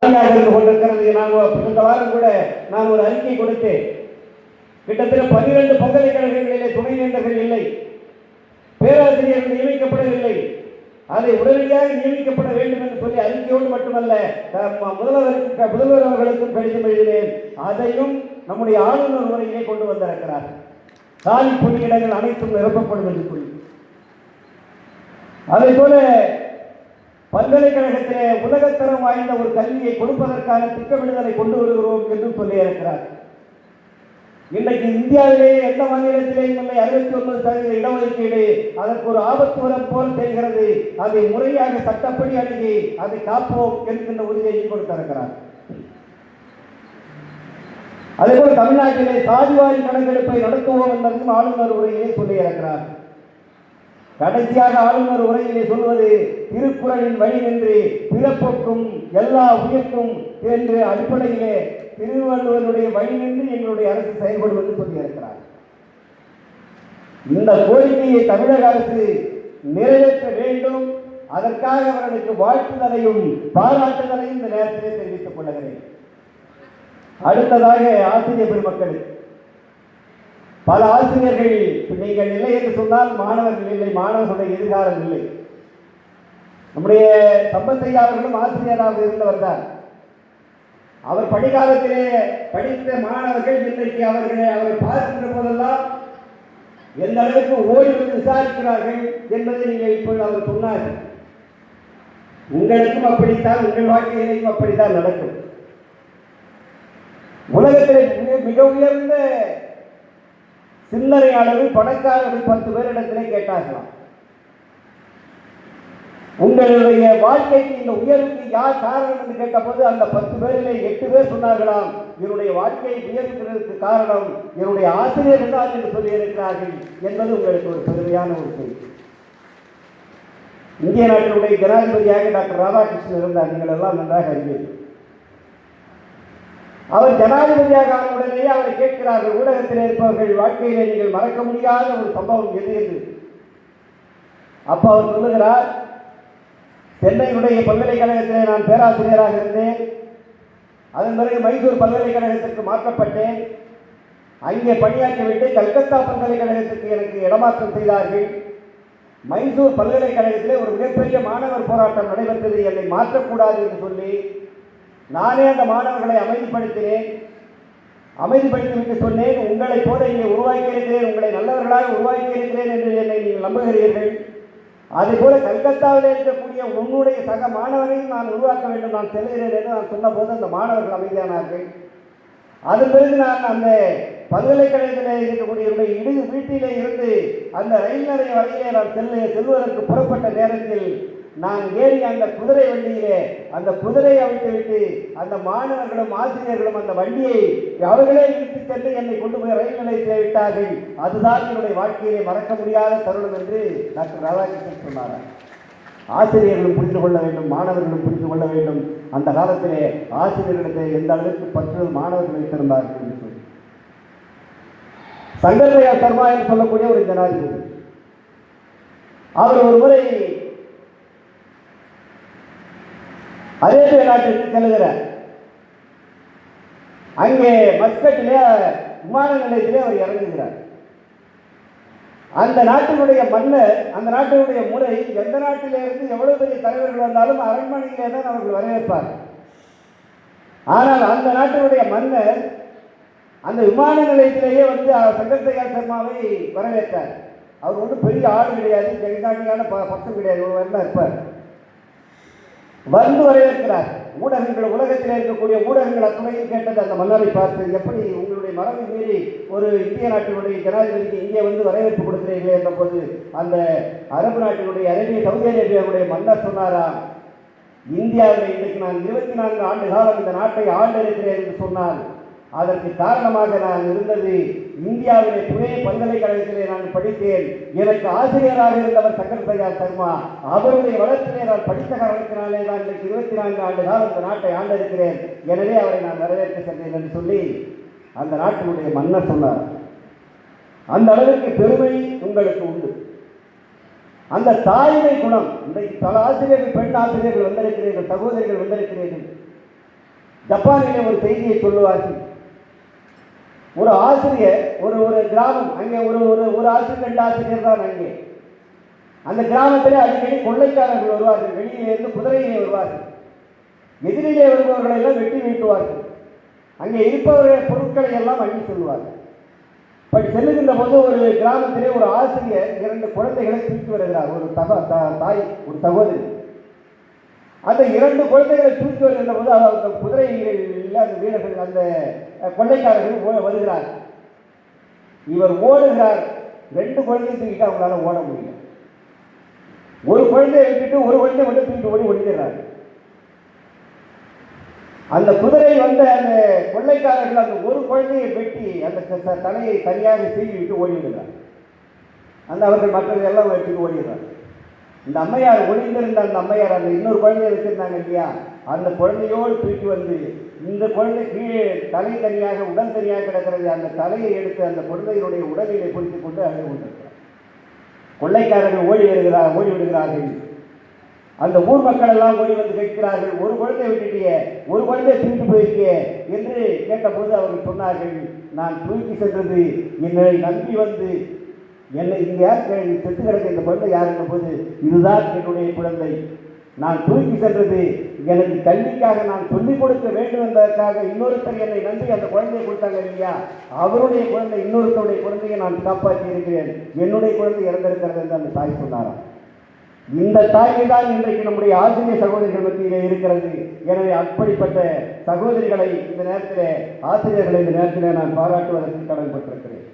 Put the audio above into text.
இருந்து கொண்டிருக்கிறது. இந்த வாரம் கூட நான் ஒரு அறிக்கை கொடுத்தேன். கிட்டத்தட்ட 12 பல்கலைக்கழகங்களிலே துணைவேந்தர்கள் இல்லை, பேராசிரியர்கள் நியமிக்கப்படவில்லை. அதை உடனடியாக நியமிக்கப்பட வேண்டும் என்று சொல்லி அறிக்கையோடு மட்டுமல்ல, முதல்வர் அவர்களுக்கும் கடிதம் எழுதினேன். அதையும் நம்முடைய ஆளுநர் முறையிலே கொண்டு வந்திருக்கிறார். காலி பணியிடங்கள் அனைத்தும் நிரப்பப்படும் என்று சொல்லி, அதே போல பல்கலைக்கழகத்திலே உலகத்தரம் வாய்ந்த ஒரு கல்வியை கொடுப்பதற்கான திட்டமிடுதலை கொண்டு வருகிறோம் என்று சொல்லி இருக்கிறார். இன்றைக்கு இந்தியாவிலேயே எந்த மாநிலத்திலேயும் இல்லை 69% இடஒதுக்கீடு. அதற்கு ஒரு ஆபத்து வரம் போல் தெரிகிறது. அதை முறையாக சட்டப்படி அணுகி அதை காப்போம் என்கின்ற உறுதியை கொடுத்திருக்கிறார். அதேபோல் தமிழ்நாட்டிலே சாதிவாரி கணக்கெடுப்பை நடத்துவோம் என்பதையும் ஆளுநர் உரையிலே சொல்லியிருக்கிறார். கடைசியாக ஆளுநர் உரையிலே சொல்வது திருக்குறளின் வழி நின்று பிறப்புக்கும் எல்லா உயிர்க்கும் என்ற அடிப்படையிலே திருவள்ளுவருடைய வழி நின்று எங்களுடைய அரசு செயல்படும் என்று சொல்லியிருக்கிறார். இந்த கோரிக்கையை தமிழக அரசு நிறைவேற்ற வேண்டும். அதற்காக அவர்களுக்கு வாழ்த்துதலையும் பாராட்டுதலையும் இந்த நேரத்திலே தெரிவித்துக் கொள்கிறேன். அடுத்ததாக ஆசிரியர் பெருமக்கள், பல ஆசிரியர்கள் நீங்கள் இல்லை என்று சொன்னால் மாணவர்கள் இல்லை, மாணவர்களுடைய எதிர்காலம் இல்லை. நம்முடைய சம்பத்தையா அவர்களும் ஆசிரியராக இருந்தவர் தான். அவர் பணிகாலத்திலே படித்த மாணவர்கள் இன்றைக்கு அவரை பார்க்கின்ற போதெல்லாம் எந்த அளவுக்கு ஓய்வு விசாரிக்கிறார்கள் என்பதை நீங்கள் இப்பொழுது அவர் சொன்னார்கள். உங்களுக்கும் அப்படித்தான், உங்கள் வாழ்க்கையிலேயும் அப்படித்தான் நடக்கும். உலகத்திலே மிக உயர்ந்த சில்லறையாளர்கள் பணக்காரர்கள் 10 பேரிடத்திலே கேட்டார்களாம், உங்களுடைய வாழ்க்கைக்கு இந்த உயர்வுக்கு யார் காரணம் என்று கேட்டபோது அந்த 10 பேரிலே 8 பேர் சொன்னார்களாம், என்னுடைய வாழ்க்கையை உயர்வுக்கு காரணம் என்னுடைய ஆசிரியர்கள் தான் என்று சொல்லியிருக்கிறார்கள் என்பது உங்களுக்கு ஒரு பெருமையான ஒரு செய்தி. இந்திய நாட்டினுடைய ஜனாதிபதியாக டாக்டர் ராதாகிருஷ்ணன் இருந்தார். நீங்கள் எல்லாம் நன்றாக அறிவீர்கள். அவர் ஜனாதிபதியாக ஆன உடனேயே அவரை கேட்கிறார்கள், ஊடகத்தில் இருப்பவர்கள் வாழ்க்கையிலே நீங்கள் மறக்க முடியாத ஒரு சம்பவம் எது என்று. அப்ப அவர் சொல்லுகிறார், சென்னையுடைய பல்கலைக்கழகத்திலே நான் பேராசிரியராக இருந்தேன். அதன் பிறகு மைசூர் பல்கலைக்கழகத்திற்கு மாற்றப்பட்டேன். அங்கே பணியாற்றிவிட்டு கல்கத்தா பல்கலைக்கழகத்திற்கு எனக்கு இடமாற்றம் செய்தார்கள். மைசூர் பல்கலைக்கழகத்திலே ஒரு மிகப்பெரிய மாணவர் போராட்டம் நடைபெற்றது. என்னை மாற்றக்கூடாது என்று சொல்லி நானே அந்த மாணவர்களை அமைதிப்படுத்தினேன். அமைதிப்படுத்திவிட்டு சொன்னேன், உங்களை போல இங்கே உருவாக்கி இருக்கிறேன், உங்களை நல்லவர்களாக உருவாக்கி இருக்கிறேன் என்று என்னை நீங்கள் நம்புகிறீர்கள். அதே போல கல்கத்தாவில் இருக்கக்கூடிய உன்னுடைய சக மாணவரையும் நான் உருவாக்க வேண்டும், நான் செல்கிறேன் என்று நான் சொன்ன போது அந்த மாணவர்கள் அமைதியானார்கள். அதன் பிறகு நான் அந்த பல்கலைக்கழகத்தில் இருக்கக்கூடிய என்னுடைய வீட்டிலே இருந்து அந்த ரயில் நிலைய வரையிலே நான் செல்வதற்கு புறப்பட்ட நேரத்தில் நான் ஏறி அந்த குதிரை வண்டியிலே அந்த குதிரையை அவிழ்த்துவிட்டு அந்த மாணவர்களும் ஆசிரியர்களும் அந்த வண்டியை அவர்களே இழுத்து சென்று என்னை கொண்டு போய் ரயில் நிலையத்திலே விட்டார்கள். அதுதான் என்னுடைய வாழ்க்கையிலே மறக்க முடியாத தருணம் என்று டாக்டர் ராதாகிருஷ்ணன் சொன்னார். ஆசிரியர்களும் புரிந்து கொள்ள வேண்டும், மாணவர்களும் புரிந்து கொள்ள வேண்டும். அந்த காலத்திலே ஆசிரியர்களிடத்தை எந்த அளவுக்கு பற்று மாணவர்கள் வைத்திருந்தார்கள் என்று சொல்லி சங்கர்தயா சர்மா என்று சொல்லக்கூடிய ஒரு ஜனாதிபதி, அவர் ஒரு முறை அரேபிய நாட்டிற்கு செல்கிறார். அங்கே மஸ்கட்டிலே விமான நிலையத்திலே அவர் இறங்குகிறார். அந்த நாட்டினுடைய மன்னர், அந்த நாட்டினுடைய முறை, எந்த நாட்டிலிருந்து எவ்வளவு பெரிய தலைவர்கள் வந்தாலும் அரண்மனையிலே தான் அவர்கள் வரவேற்பார். ஆனால் அந்த நாட்டினுடைய மன்னர் அந்த விமான நிலையத்திலேயே வந்து சங்கர்தயா சர்மாவை வரவேற்றார். அவர் ஒன்றும் பெரிய ஆள் கிடையாது, ஜெகதாண்டியான பக்கம் கிடையாது, ஒரு வரலாம் இருப்பார். வந்து வரவேற்கிறார். ஊடகங்கள், உலகத்தில் இருக்கக்கூடிய ஊடகங்கள் அத்துறையில் கேட்டது அந்த மன்னரை பார்த்து, எப்படி உங்களுடைய மரபை மீறி ஒரு இந்திய நாட்டினுடைய ஜனாதிபதிக்கு இங்கே வந்து வரவேற்பு கொடுக்கிறீர்களே என்ற போது அந்த அரபு நாட்டினுடைய சவுதி அரேபியாவுடைய மன்னர் சொன்னாரா, இந்தியாவில் இன்றைக்கு நான் 24 ஆண்டு காலம் இந்த நாட்டை ஆண்டிருக்கிறேன் என்று சொன்னார். அதற்கு காரணமாக நான் இருந்தது இந்தியாவிலே புனே பல்கலைக்கழகத்திலே நான் படித்தேன். எனக்கு ஆசிரியராக இருந்தவர் சங்கர்தயா சர்மா. அவருடைய வளர்ச்சியிலே நான் படித்த காரணத்தினாலே நான் இன்றைக்கு 24 ஆண்டு காலம் இந்த நாட்டை ஆண்டிருக்கிறேன். எனவே அவரை நான் வரவேற்க சென்றேன் என்று சொல்லி அந்த நாட்டினுடைய மன்னர் சொன்னார். அந்த அளவுக்கு பெருமை உங்களுக்கு உண்டு. அந்த தாய்மை குணம் இன்றைக்கு பல ஆசிரியர்கள், பெண் ஆசிரியர்கள் வந்திருக்கிறீர்கள், சகோதரிகள் வந்திருக்கிறீர்கள். ஜப்பானிலே ஒரு செய்தியை சொல்லுவார்கள். ஒரு ஆசிரியர் ஒரு ஒரு கிராமம், அங்கே ஒரு ஒரு ஒரு ஆசிரியர் 2 ஆசிரியர் தான் அங்கே. அந்த கிராமத்திலே அடிக்கடி கொள்ளைக்காரர்கள் வருவார்கள். வெளியிலிருந்து குதிரையிலே வருவார்கள். எதிரிலே வருபவர்களை எல்லாம் வெட்டி வீட்டுவார்கள். அங்கே இருப்பவர்கள் பொருட்களை எல்லாம் அள்ளி செல்வார்கள். அப்படி செல்லுகின்ற போது ஒரு கிராமத்திலே ஒரு ஆசிரியர் 2 குழந்தைகளை தூக்கி வருகிறார். ஒரு தாய், ஒரு சகோதரி. அந்த 2 குழந்தைகளை தூக்கி வருகின்ற போது அந்த குதிரையில் அந்த வீரர்கள், அந்த கொள்ளைக்காரர்கள் வருகிறார். இவர் ஓடுகிறார். 2 குழந்தையை தூக்கிட்டு அவங்களால ஓட முடியல. ஒரு குழந்தையை விட்டுட்டு ஒரு குழந்தை மட்டும் தூக்கிட்டு ஓடி ஒழிக்கிறார். அந்த குதிரை வந்த அந்த கொள்ளைக்காரர்கள் அந்த ஒரு குழந்தையை வெட்டி அந்த தலையை தனியாக சீவி விட்டு ஓடிவிடுகிறார். அந்த அவர்கள் மற்றதை எல்லாம் வெட்டிட்டு ஓடிடுறார். இந்த அம்மையார் ஒளிந்திருந்த அந்த அம்மையார் அந்த இன்னொரு குழந்தையை வச்சிருந்தாங்க இல்லையா, அந்த குழந்தையோடு தூக்கி வந்து இந்த குழந்தை கீழே தலை தனியாக உடல் தனியாக கிடக்கிறது. அந்த தலையை எடுத்து அந்த குழந்தையினுடைய உடலிலே பிடித்துக் கொண்டு அழுது கொண்டிருக்கிறார். கொள்ளைக்காரர்கள் ஓடி விடுகிறார்கள். அந்த ஊர் மக்கள் எல்லாம் ஓடி வந்து கேட்கிறார்கள், ஒரு குழந்தை விட்டுட்டியே, ஒரு குழந்தையை தூக்கி போயிருக்கியே என்று கேட்டபோது அவர்கள் சொன்னார்கள், நான் தூக்கி சென்றது என்னை நம்பி வந்து என்னை இங்கே யார் செத்து கிடக்க இந்த குழந்தை யாருன்ற போது இதுதான் என்னுடைய குழந்தை. நான் தூக்கி சென்றது எனக்கு கல்விக்காக நான் சொல்லிக் கொடுக்க வேண்டும் என்பதற்காக இன்னொருத்தர் என்னை நம்பி அந்த குழந்தையை கொடுத்தாங்க இல்லையா, அவருடைய குழந்தை, இன்னொருத்தருடைய குழந்தையை நான் காப்பாற்றி இருக்கிறேன். என்னுடைய குழந்தை இறந்திருக்கிறது என்று அந்த தாய் சொன்னாராம். இந்த தாய்மை தான் இன்றைக்கு நம்முடைய ஆசிரியர் சகோதரிகள் மத்தியிலே இருக்கிறது. எனவே அப்படிப்பட்ட சகோதரிகளை இந்த நேரத்தில், ஆசிரியர்களை இந்த நேரத்தில் நான் பாராட்டுவதற்கு கடமைப்பட்டிருக்கிறேன்.